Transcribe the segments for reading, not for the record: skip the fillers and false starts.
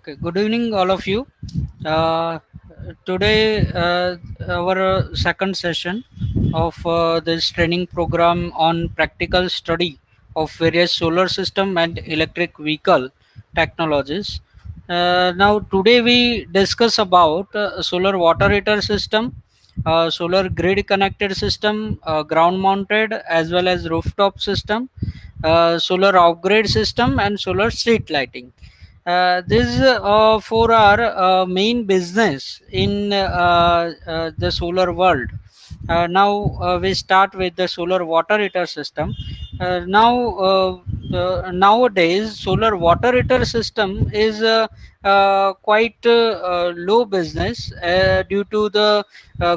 Okay, good evening, all of you. Uh, Today, our second session of this training program on practical study of various solar system and electric vehicle technologies. Now, today we discuss about solar water heater system, solar grid connected system, ground mounted as well as rooftop system, solar off-grid system, and solar street lighting. This for our main business in the solar world. Now we start with the solar water heater system. Nowadays, solar water heater system is quite low business due to the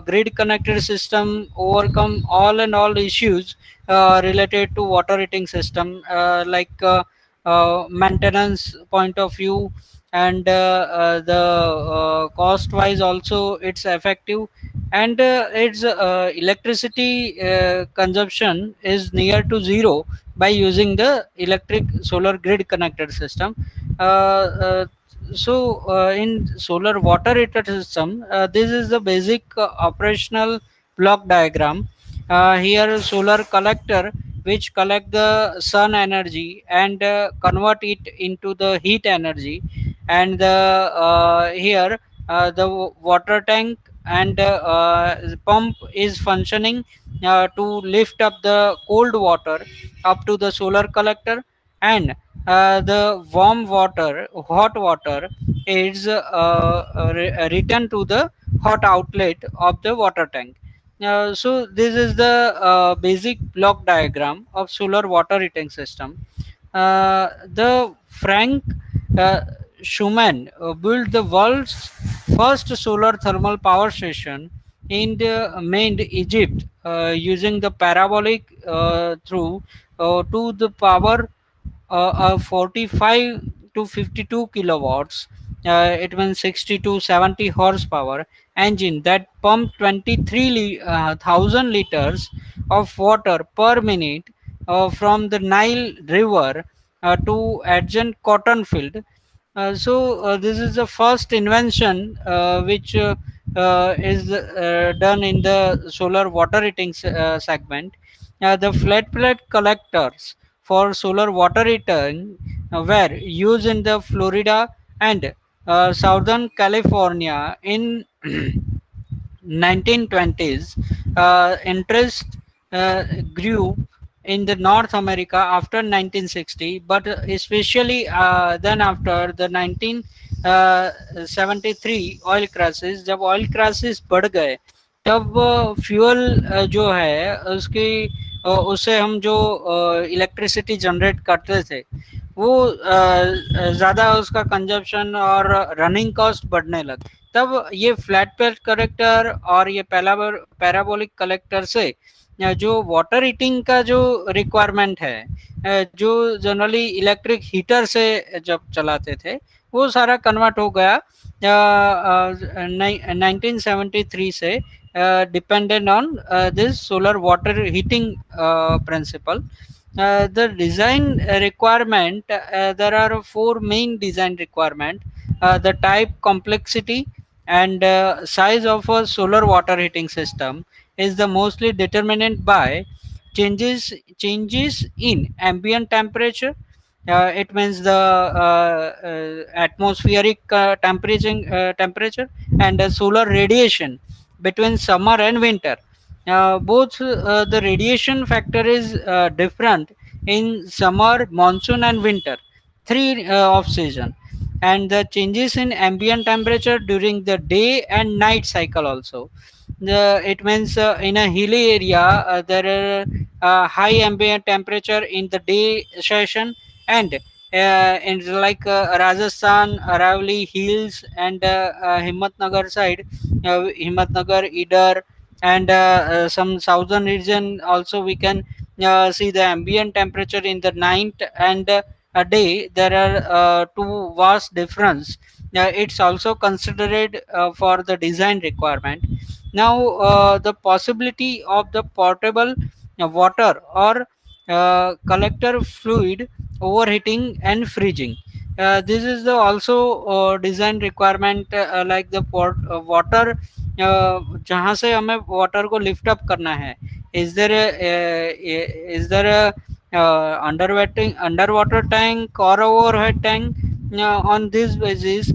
grid connected system overcome all and all issues related to water heating system, like maintenance point of view, and the cost wise also it's effective, and its electricity consumption is near to zero by using the electric solar grid connected system. In solar water heater system, this is the basic operational block diagram. Here solar collector which collect the sun energy and convert it into the heat energy, and here the water tank and pump is functioning to lift up the cold water up to the solar collector, and the warm water hot water is returned to the hot outlet of the water tank. So this is the basic block diagram of solar water heating system. The Frank uh, Schumann built the world's first solar thermal power station in the main Egypt using the parabolic through to the power of 45 to 52 kilowatts. It means 60 to 70 horsepower engine that pumped 23,000 liters of water per minute from the Nile River to adjacent cotton field. This is the first invention which is done in the solar water heating segment. The flat plate collectors for solar water heating were used in the Florida and Southern California in 1920s. Interest grew in the North America after 1960, but especially then after the 1973 oil crisis. जब oil crisis बढ़ गए तब fuel जो है उसकी उससे हम जो इलेक्ट्रिसिटी जनरेट करते थे वो ज़्यादा उसका कंजप्शन और रनिंग कॉस्ट बढ़ने लग, तब ये फ्लैट प्लेट कलेक्टर और ये पैराबोलिक कलेक्टर से जो वाटर हीटिंग का जो रिक्वायरमेंट है, जो जनरली इलेक्ट्रिक हीटर से जब चलाते थे, वो सारा कन्वर्ट हो गया 1973 से, dependent on this solar water heating principle. The design requirement, there are four main design requirement. The type, complexity, and size of a solar water heating system is the mostly determined by changes in ambient temperature. It means the atmospheric temperature and solar radiation between summer and winter. Both the radiation factor is different in summer, monsoon, and winter, three off season, and the changes in ambient temperature during the day and night cycle also. It means in a hilly area there are high ambient temperature in the day session, and in like Rajasthan, Aravalli Hills, and Himmatnagar side, Himmatnagar, Idar, and some southern region also we can see the ambient temperature in the night and a day. There are two vast difference. It's also considered for the design requirement. Now the possibility of the portable water or collector fluid overheating and freezing. This is the also design requirement, like the port water, जहाँ से हमें water को lift up करना है. Is there a underwater tank or a overhead tank? On this basis,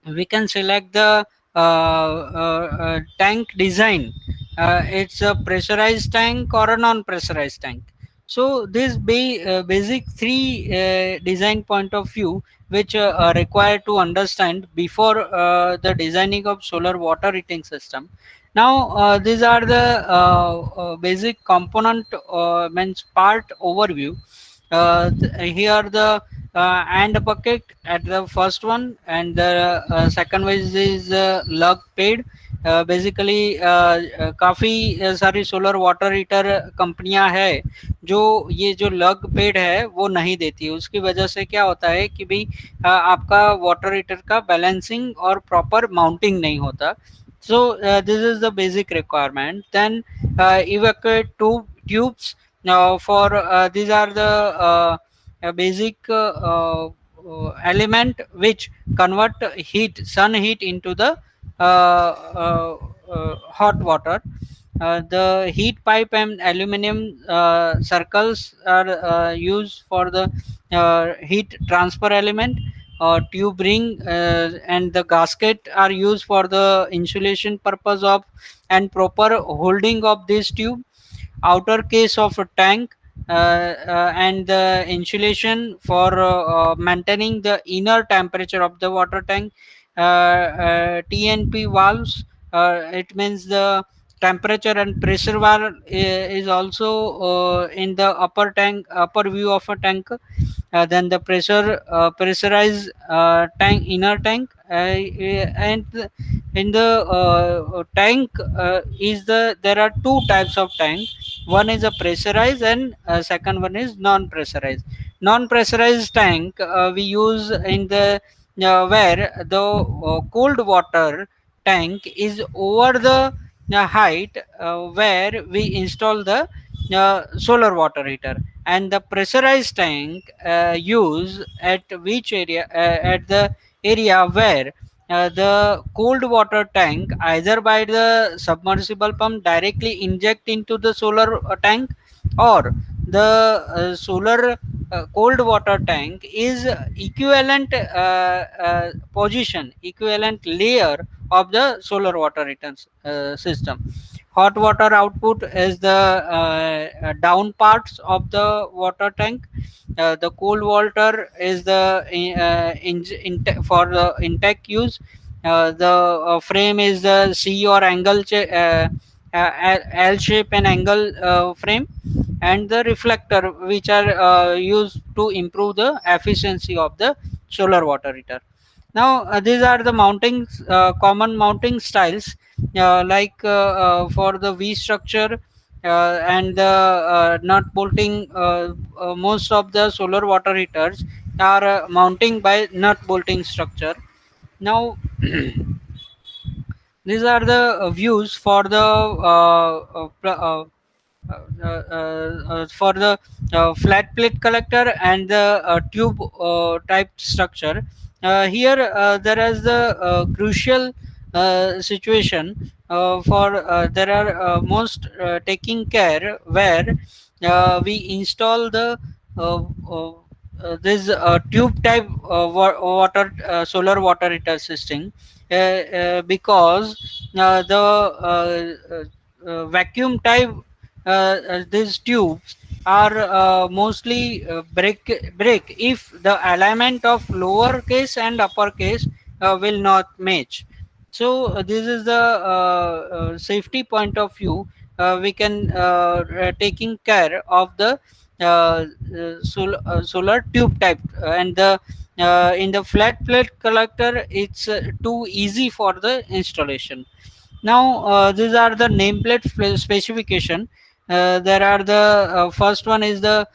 we can select the tank design. It's a pressurized tank or a non-pressurized tank. So this basic three design point of view which are required to understand before the designing of solar water heating system. Now these are the basic component means part overview. Here the and bucket at the first one, and the second one is lug paid. Basically काफ़ी सारी solar water heater कंपनियां है जो ये जो लग paid है वो नहीं देती है. उसकी वजह से क्या होता है कि भाई आपका वाटर हीटर का बैलेंसिंग और प्रॉपर माउंटिंग नहीं होता. So this is the basic requirement. Then evacuate two tubes. Now for these are the basic element which convert heat, sun heat into the hot water. The heat pipe and aluminum circles are used for the heat transfer element. Tube ring and the gasket are used for the insulation purpose of and proper holding of this tube. Outer case of a tank and the insulation for maintaining the inner temperature of the water tank. TNP valves, it means the temperature and pressure valve is also in the upper view of a tank. Then the pressurized tank, inner tank, and in the tank is there are two types of tank. One is a pressurized and second one is non pressurized tank we use in the where the cold water tank is over the height where we install the solar water heater, and the pressurized tank use at which area at the area where the cold water tank either by the submersible pump directly inject into the solar tank, or the solar cold water tank is equivalent position, equivalent layer of the solar water returns system. Hot water output is the down parts of the water tank. The cold water is the for the intake use. The frame is the C or angle L shape and angle frame, and the reflector which are used to improve the efficiency of the solar water heater. Now these are the mounting common mounting styles, for the V structure and the nut bolting. Most of the solar water heaters are mounting by nut bolting structure. Now these are the views for the for the flat plate collector and the tube type structure. Here there is the crucial situation for there are most taking care where we install the uh, uh, this tube type water solar water heater system, because the vacuum type these tubes are mostly break if the alignment of lower case and upper case will not match. So this is the safety point of view. We can taking care of the solar tube type, and the in the flat plate collector it's too easy for the installation. Now these are the nameplate specification. There are the first one is the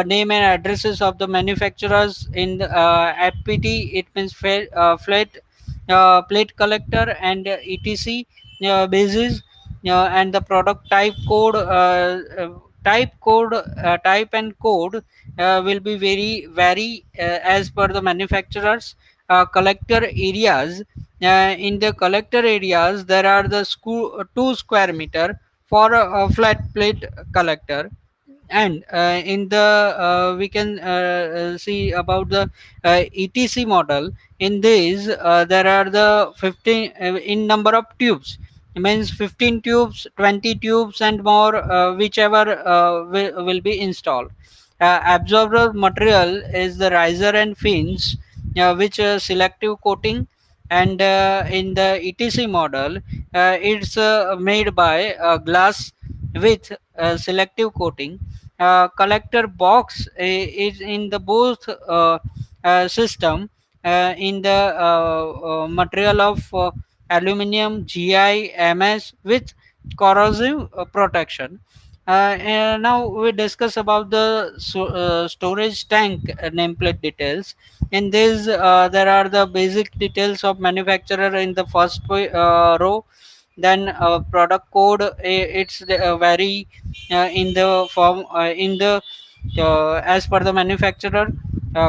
name and addresses of the manufacturers in the FPT. It means flat plate collector and etc basis, and the product type code type and code will be very vary as per the manufacturers. Collector areas, in the collector areas there are the 2 square meter for a flat plate collector. And in the we can see about the etc model. In this there are the 15 in number of tubes, means 15 tubes, 20 tubes and more, whichever will be installed. Absorber material is the riser and fins, which selective coating. And in the etc model, it's made by glass with selective coating. Collector box is in the both system, in the material of aluminum GI MS with corrosive protection. Now we discuss about the storage tank nameplate details. In this there are the basic details of manufacturer in the first row. Then product code, it's vary in the form in the as per the manufacturer.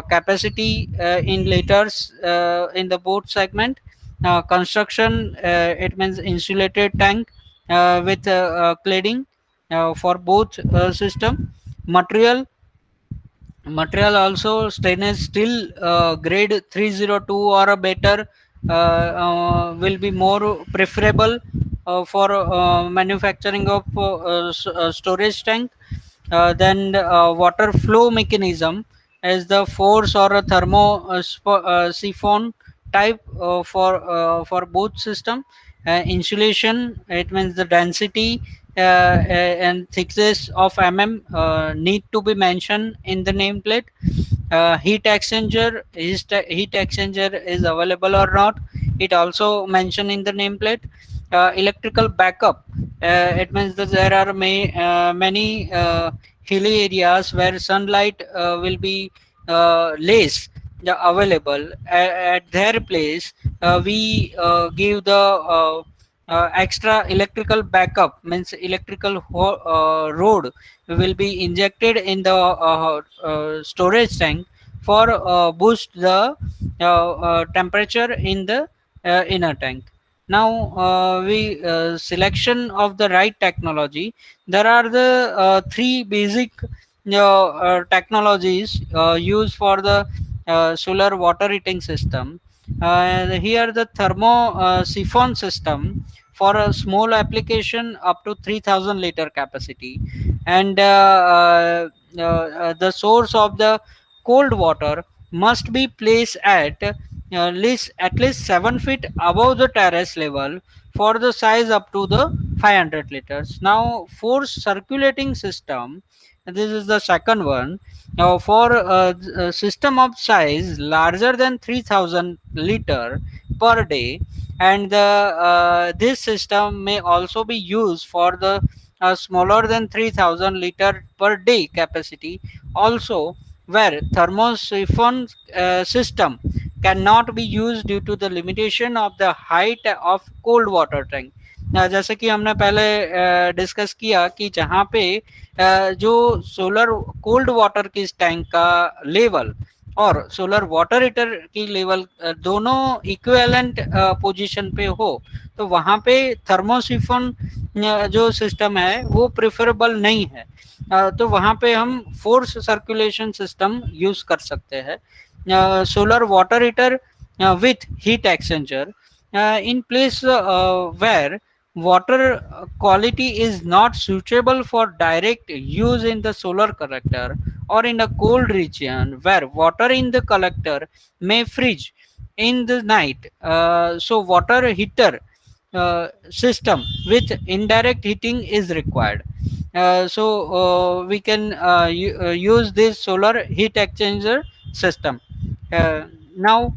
Capacity in liters in the boat segment. Construction, it means insulated tank with cladding for both system. Material material also stainless steel grade 302 or a better will be more preferable for manufacturing of storage tank. Then water flow mechanism is the force or a siphon type for both system. Insulation, it means the density and thickness of need to be mentioned in the nameplate. Heat exchanger, heat exchanger is available or not, it also mentioned in the nameplate. Electrical backup, it means that there are many hilly areas where sunlight will be less available. At their place we give the extra electrical backup, means electrical road will be injected in the storage tank for boost the temperature in the inner tank. Now we selection of the right technology. There are the three basic technologies used for the solar water heating system. Here the thermo siphon system for a small application up to 3000 liter capacity. And the source of the cold water must be placed at least 7 feet above the terrace level for the size up to the 500 liters. Now force circulating system, this is the second one. Now for a system of size larger than 3000 liter per day, and this system may also be used for the smaller than 3000 liter per day capacity also, where thermosiphon system cannot be used due to the limitation of the height of cold water tank. जैसे कि हमने पहले discuss किया कि जहाँ पे जो solar cold water की टैंक का लेवल और सोलर वाटर हीटर की लेवल दोनों इक्विवेलेंट पोजीशन पे हो, तो वहाँ पे थर्मोसिफन जो सिस्टम है वो प्रेफरेबल नहीं है। तो वहाँ पे हम फोर्स सर्कुलेशन सिस्टम यूज कर सकते हैं। solar water heater with heat exchanger in place where water quality is not suitable for direct use in the solar collector, or in a cold region where water in the collector may freeze in the night. So water heater system with indirect heating is required. We can use this solar heat exchanger system. Now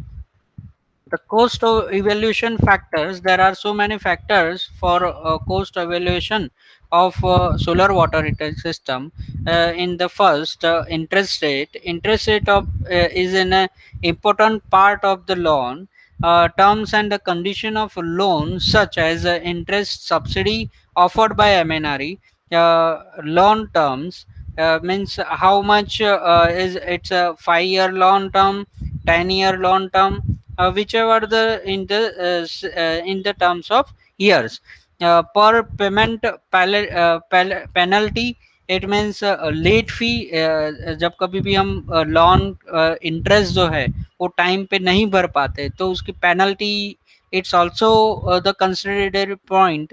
the cost of evaluation factors, there are so many factors for cost evaluation of solar water heater system. In the first, interest rate of is an important part of the loan. Terms and the condition of loan such as interest subsidy offered by MNRE, loan terms, means how much is it's a 5 year loan term, 10 year loan term, whichever the in the terms of years. Per payment penalty, it means late fee, जब कभी भी हम lawn interest जो है वो time पे नहीं भर पाते तो उसकी penalty, it's also the considered point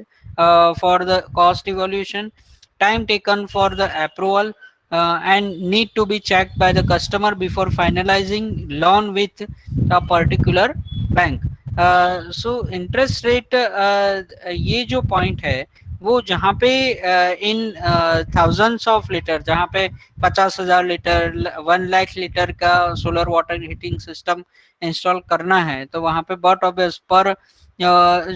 for the cost evaluation. Time taken for the approval and need to be checked by the customer before finalizing loan with a particular bank. So interest rate, ये जो point है वो जहाँ पे in thousands of litre, जहाँ पे 50,000 litre 1 lakh litre का solar water heating system install करना है, तो वहाँ पे बट ऑब्वियस पर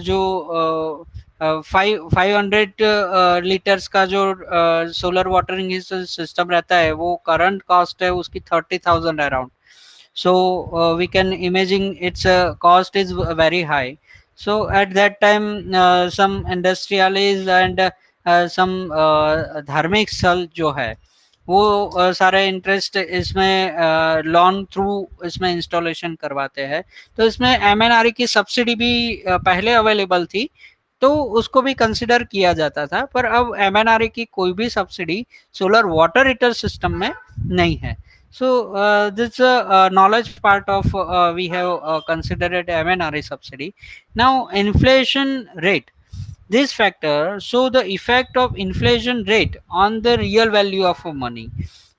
जो 500 लीटर्स का जो सोलर वाटरिंग सिस्टम रहता है वो करंट कॉस्ट है उसकी 30,000 around. So we can imagine its cost is very high. So at that time some industrialists and some धार्मिक स्थल जो है वो सारे इंटरेस्ट इसमें लोन थ्रू इसमें इंस्टॉलेशन करवाते हैं. तो इसमें एमएनआरई की सब्सिडी भी पहले अवेलेबल थी, तो उसको भी कंसिडर किया जाता था, पर अब एमएनआरई की कोई भी subsidy solar water heater system में नहीं है. So this knowledge part of we have considered MNRA subsidy. Now inflation rate. This factor show the effect of inflation rate on the real value of money.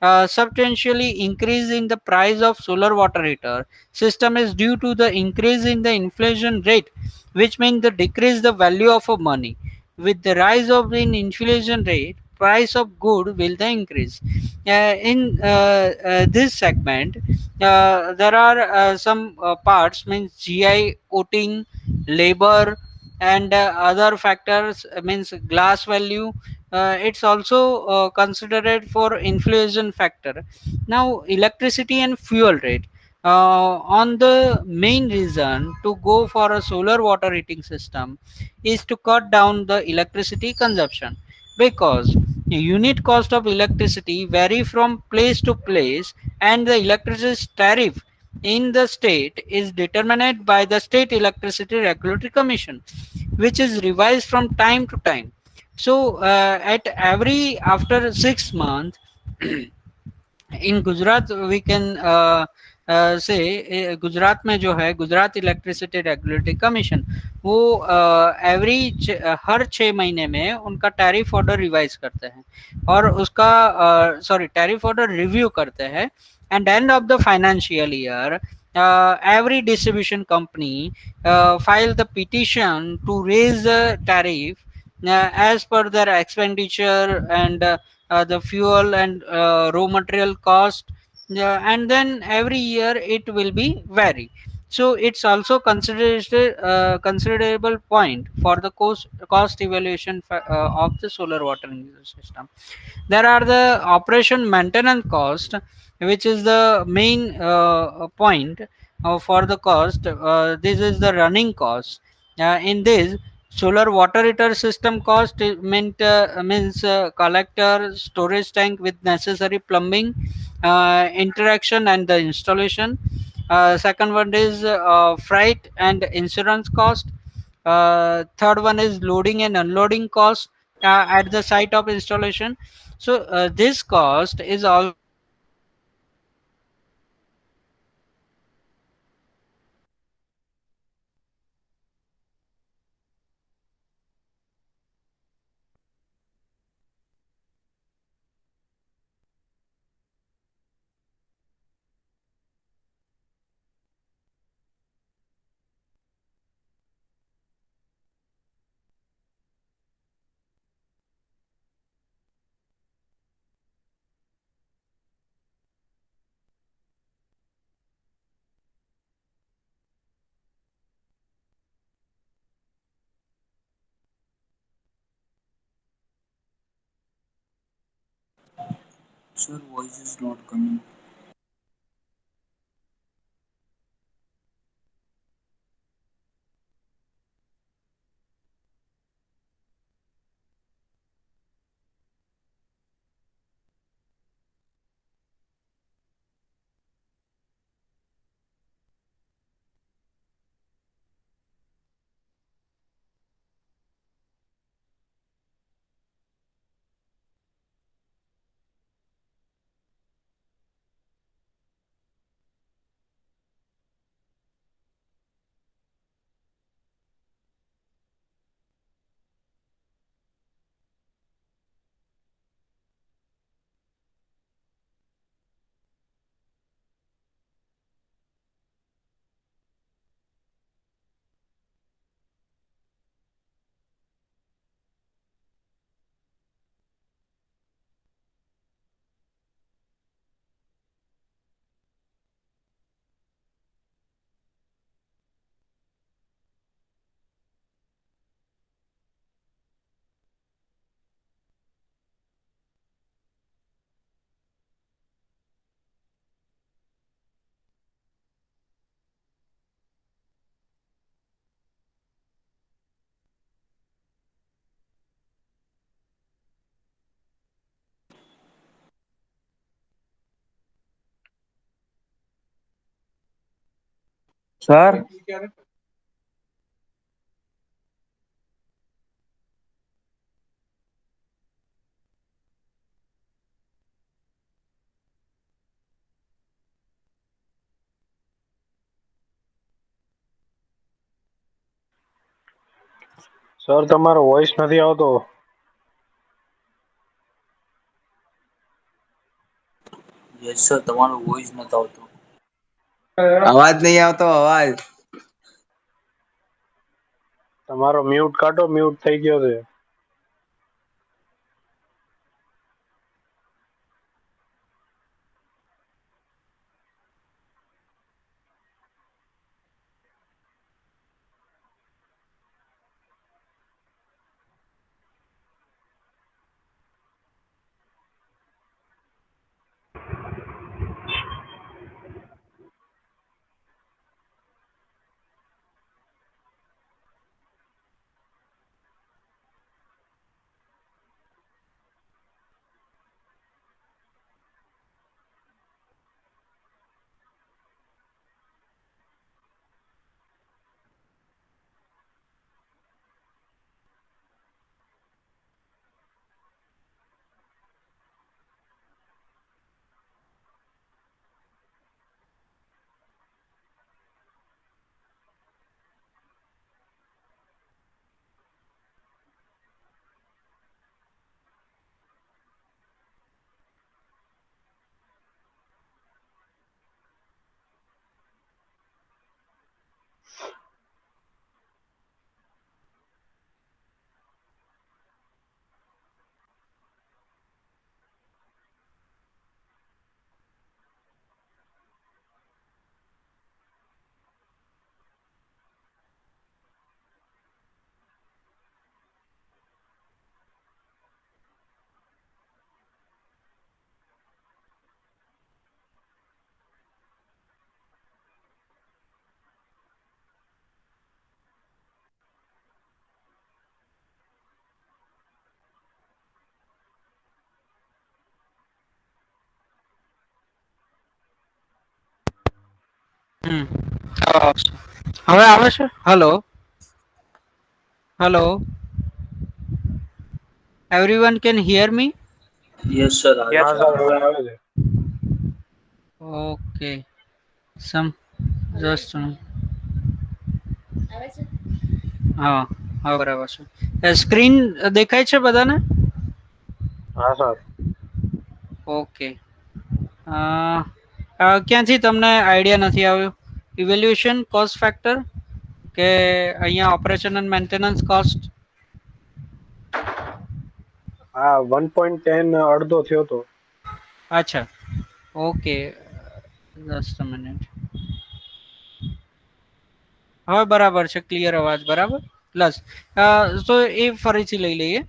Substantially increase in the price of solar water heater system is due to the increase in the inflation rate, which means the decrease the value of money. With the rise of the inflation rate, price of good will the increase. In this segment, there are some parts, means GI, voting, labor, and other factors, means glass value. It's also considered for inflation factor. Now electricity and fuel rate, on the main reason to go for a solar water heating system is to cut down the electricity consumption, because unit cost of electricity vary from place to place, and the electricity tariff in the state is determined by the state electricity regulatory commission, which is revised from time to time. So at every after 6 months, in Gujarat we can say Gujarat में जो है Gujarat electricity regulatory commission, वो every हर 6 महीने में उनका tariff order revise करते हैं और उसका सॉरी टैरिफ ऑर्डर रिव्यू करते हैं. And end of the financial year every distribution company file the petition to raise the tariff as per their expenditure and the fuel and raw material cost, and then every year it will be vary. So it's also considered considerable point for the cost evaluation of the solar water system. There are the operation maintenance cost, which is the main point for the cost. This is the running cost. In this, solar water heater system cost means collector, storage tank with necessary plumbing, interaction and the installation. Second one is freight and insurance cost. Third one is loading and unloading cost at the site of installation. So this cost is all. Sir, voice is not coming. Sir sir તમારો voice નથી આવતો. Yes sir, તમારો voice નથી આવતો. અવાજ નહીં આવતો અવાજ. તમારો મ્યુટ કાઢો, મ્યુટ થઈ ગયો છે. હમ. હવે આવે છે? Hello hello, everyone can hear me? Yes sir, હા સર, હવે આવે છે. Okay, some just હા, હા બરાબર છે. સ્ક્રીન દેખાય છે બધાને? હા સર. ઓકે. ક્યાંથી તમને આઈડિયા નથી આવ્યો? ઇવેલ્યુએશન કોસ્ટ ફેક્ટર કે અહીંયા ઓપરેશન એન્ડ મેન્ટેનન્સ કોસ્ટ? હા, 1.10 અડધો થયો તો. અચ્છા, ઓકે, જસ્ટ અ મિનિટ. હવે બરાબર છે, ક્લિયર અવાજ બરાબર. પ્લસ તો એ ફરીથી લઈ લઈએ.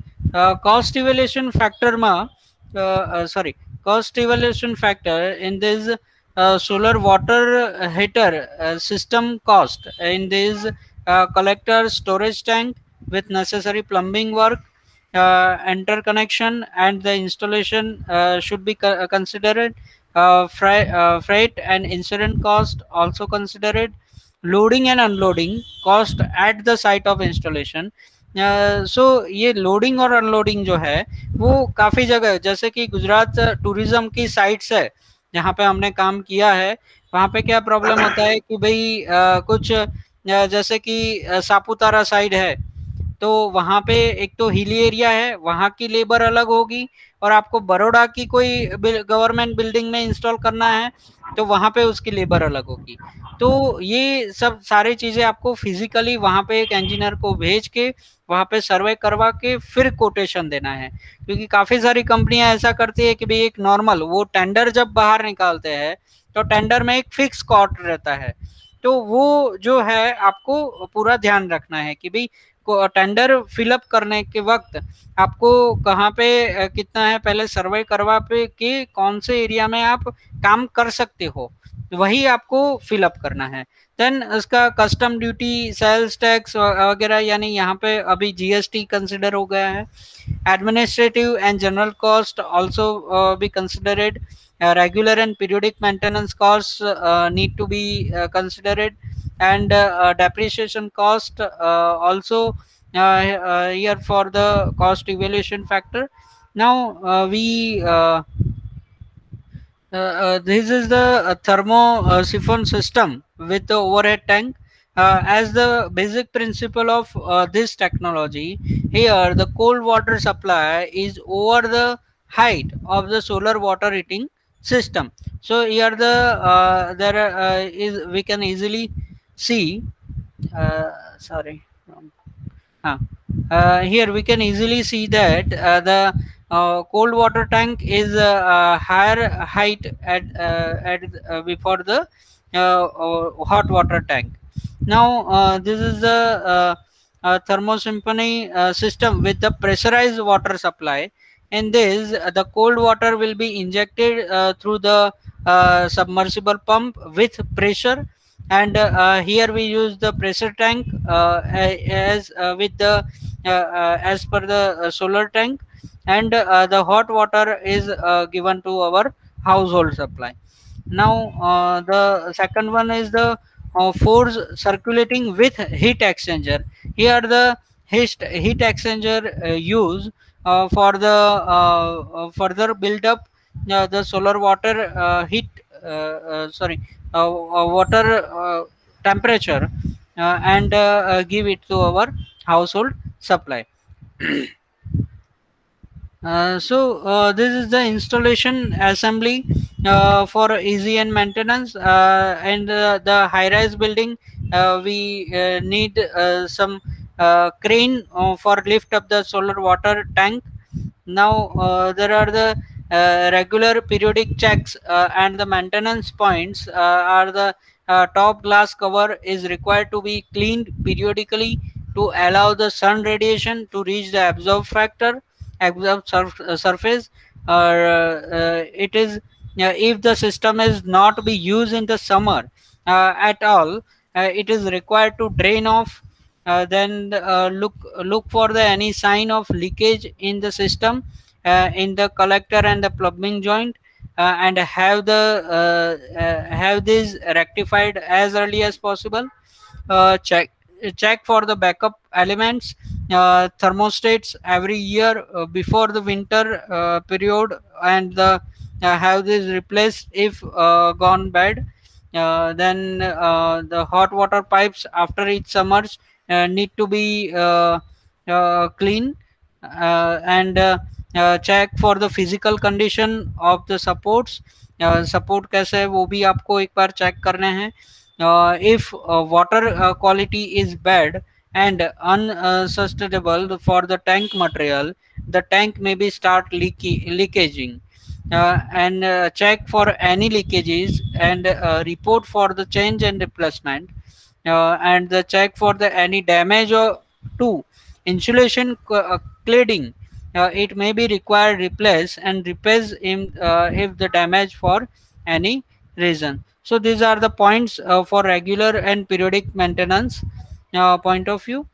કોસ્ટ ઇવેલ્યુએશન ફેક્ટરમાં sorry, cost evaluation factor in this solar water heater system cost in this collector storage tank with necessary plumbing work, interconnection and the installation should be considered. Freight and insurance cost also considered. Loading and unloading cost at the site of installation. So ये loading और unloading जो है वो काफ़ी जगह, जैसे कि Gujarat tourism की साइट्स है जहाँ पे हमने काम किया है, वहाँ पे क्या प्रॉब्लम होता है कि भाई कुछ जैसे कि सापुतारा साइड है, तो वहाँ पे एक तो हिली एरिया है, वहाँ की लेबर अलग होगी, और आपको बड़ौदा की कोई गवर्नमेंट बिल्डिंग में इंस्टॉल करना है तो वहाँ पे उसकी लेबर अलग होगी. तो ये सब सारी चीज़ें आपको फिजिकली वहाँ पे एक इंजीनियर को भेज के वहाँ पे सर्वे करवा के फिर कोटेशन देना है, क्योंकि काफ़ी सारी कंपनियां ऐसा करती है कि भाई एक नॉर्मल वो टेंडर जब बाहर निकालते हैं तो टेंडर में एक फिक्स कॉस्ट रहता है, तो वो जो है आपको पूरा ध्यान रखना है कि भाई टेंडर फिलअप करने के वक्त आपको कहाँ पे कितना है पहले सर्वे करवा पे कि कौन से एरिया में आप काम कर सकते हो, वही आपको फिलअप करना है. देन उसका कस्टम ड्यूटी, सेल्स टैक्स वगैरह, यानी यहाँ पे अभी जीएसटी कंसिडर हो गया है. Administrative and general cost also be considered. Regular and periodic maintenance costs need to be considered. and depreciation cost also here for the cost evaluation factor. Now this is the thermo siphon system with the overhead tank. As the basic principle of this technology, here the cold water supply is over the height of the solar water heating system. So here is we can easily see. Sorry. Huh. Here we can easily see that the cold water tank is higher height at before the hot water tank. Now this is the thermosymphony system with the pressurized water supply. In this, the cold water will be injected through the submersible pump with pressure, and here we use the pressure tank as with the as per the solar tank, and the hot water is given to our household supply. Now the second one is the force circulating with heat exchanger. Here the heat exchanger use for the further build up the solar water heat sorry water temperature and give it to our household supply. This is the installation assembly for easy and maintenance, and the high-rise building we need some crane for lift up the solar water tank. Now there are the regular periodic checks and the maintenance points are the top glass cover is required to be cleaned periodically to allow the sun radiation to reach the surface. It is if the system is not be used in the summer at all, it is required to drain off. Then look for the any sign of leakage in the system in the collector and the plumbing joint, and have this rectified as early as possible. Check for the backup elements, thermostats every year before the winter period, and have this replaced if gone bad. Then the hot water pipes after each summers need to be clean, and check for the physical condition of the supports. Support कैसे है वो भी आपको एक बार check करने हैं. If water quality is bad and unsustainable for the tank material, the tank may be start leakaging. And check for any leakages and report for the change and replacement, and the check for the any damage or to insulation cladding. It may be required replace and repairs in if the damage for any reason. So these are the points for regular and periodic maintenance point of view.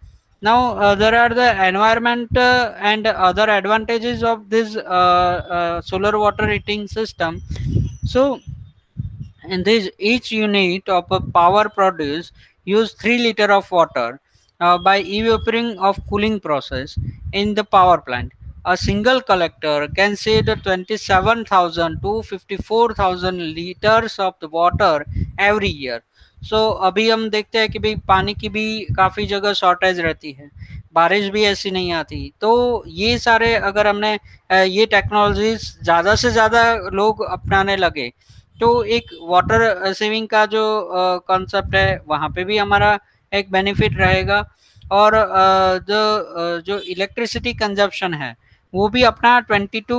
Now there are the environment and other advantages of this solar water heating system. So in this, each unit of a power produce use 3 liter of water by evaporating of cooling process in the power plant. A single collector can save the 27,000 to 54,000 liters of the water every year. So अभी हम देखते हैं कि भाई पानी की भी काफ़ी जगह शॉर्टेज रहती है, बारिश भी ऐसी नहीं आती. तो ये सारे अगर हमने ये टेक्नोलॉजीज ज़्यादा से ज़्यादा लोग अपनाने लगे, तो एक वाटर सेविंग का जो कॉन्सेप्ट है वहाँ पे भी हमारा एक बेनिफिट रहेगा, और जो इलेक्ट्रिसिटी कंजप्शन है वो भी अपना 20 to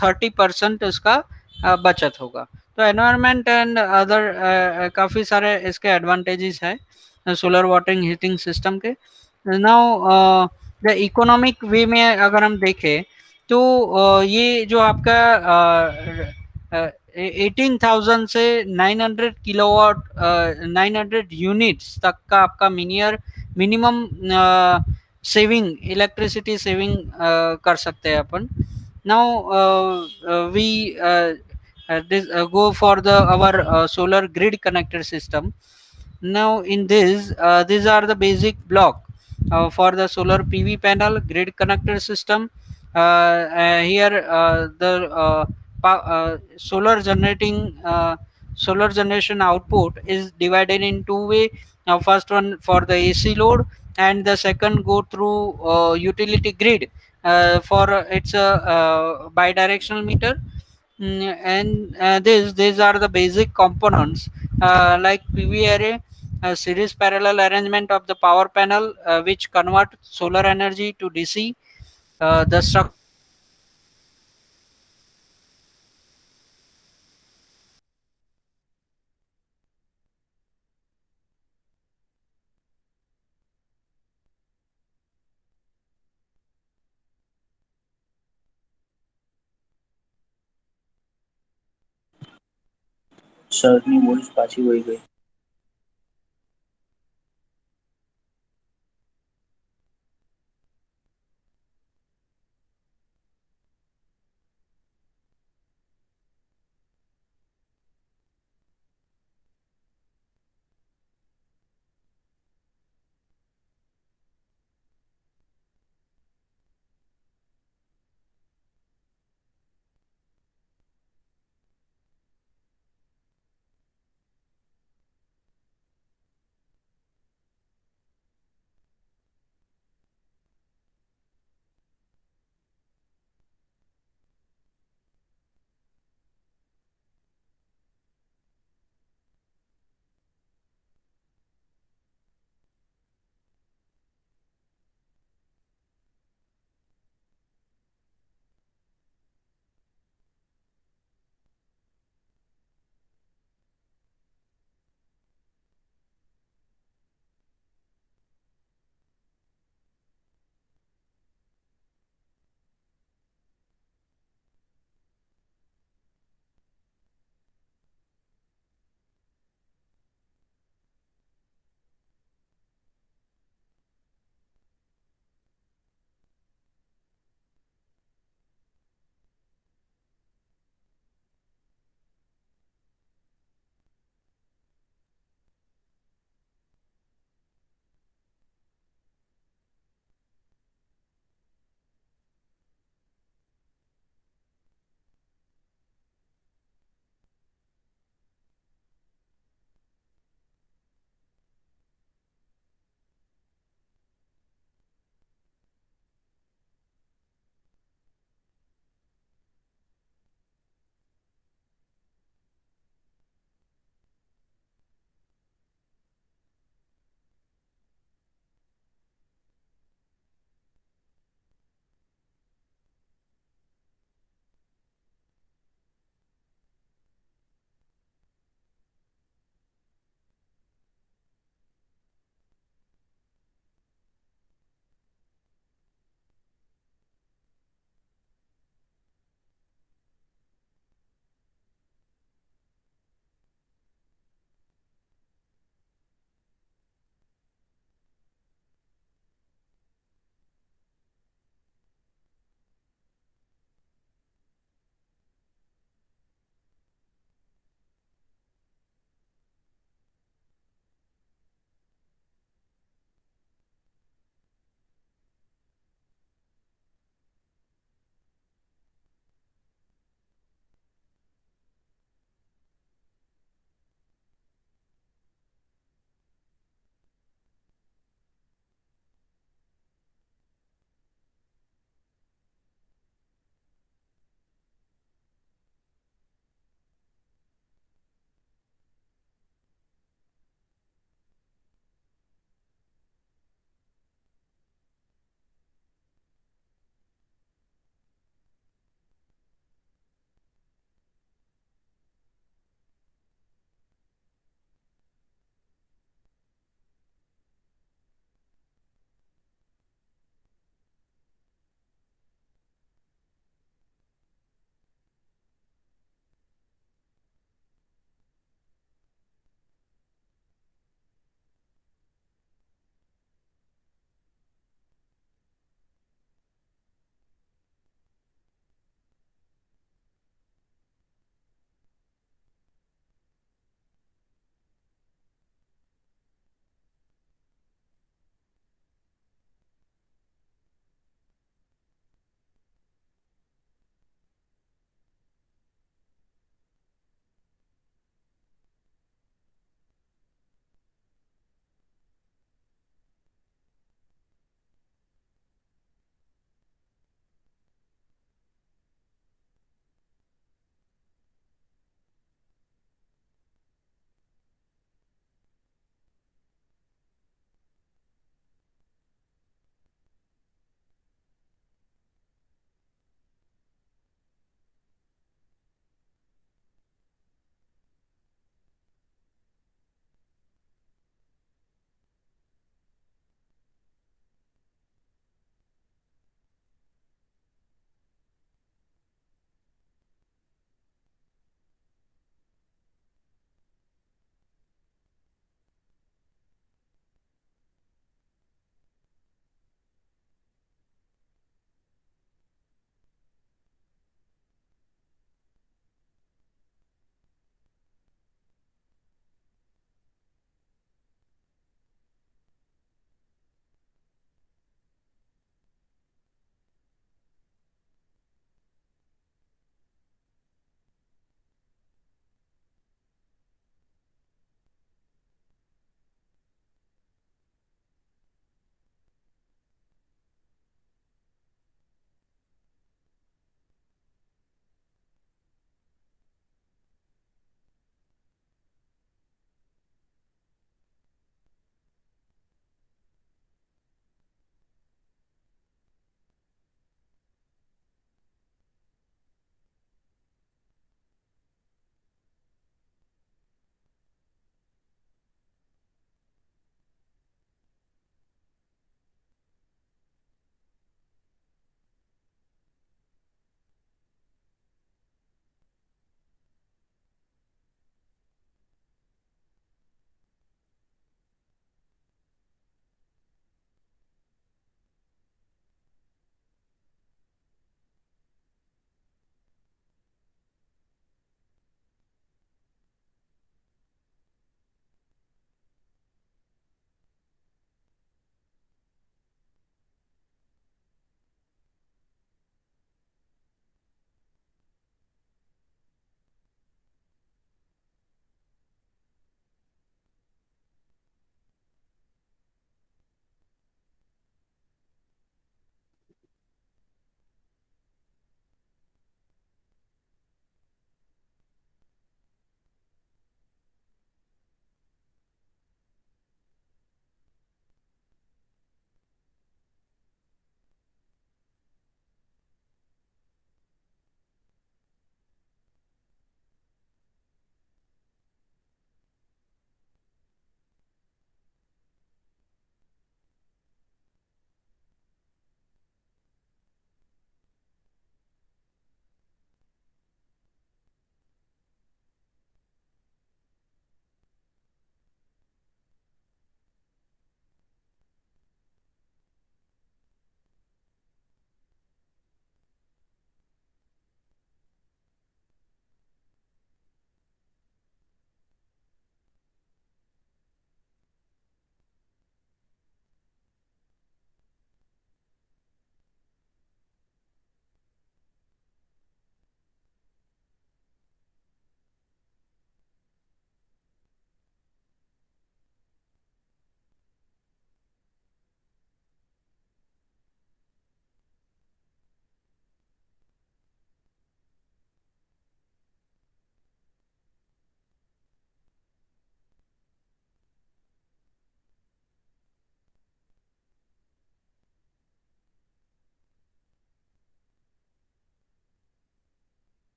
30% उसका बचत होगा. तो एनवायरनमेंट एंड अदर काफ़ी सारे इसके एडवांटेजेस है सोलर वाटर हीटिंग सिस्टम के. नाउ द इकोनॉमिक वे में अगर हम देखें तो ये जो आपका 18,000 से 900 किलोवाट 900 यूनिट्स तक का आपका मिनिमम सेविंग इलेक्ट्रिसिटी सेविंग कर सकते हैं अपन. Now we go for the our solar grid connected system. Now in this, these are the basic block for the solar PV panel grid connector system. Here the solar generating solar generation output is divided in two way. Now first one for the AC load, and the second go through utility grid for its bidirectional meter. And these are the basic components like PV array, series parallel arrangement of the power panel, which convert solar energy to DC. The structure સરની voice પાછી વહી ગઈ.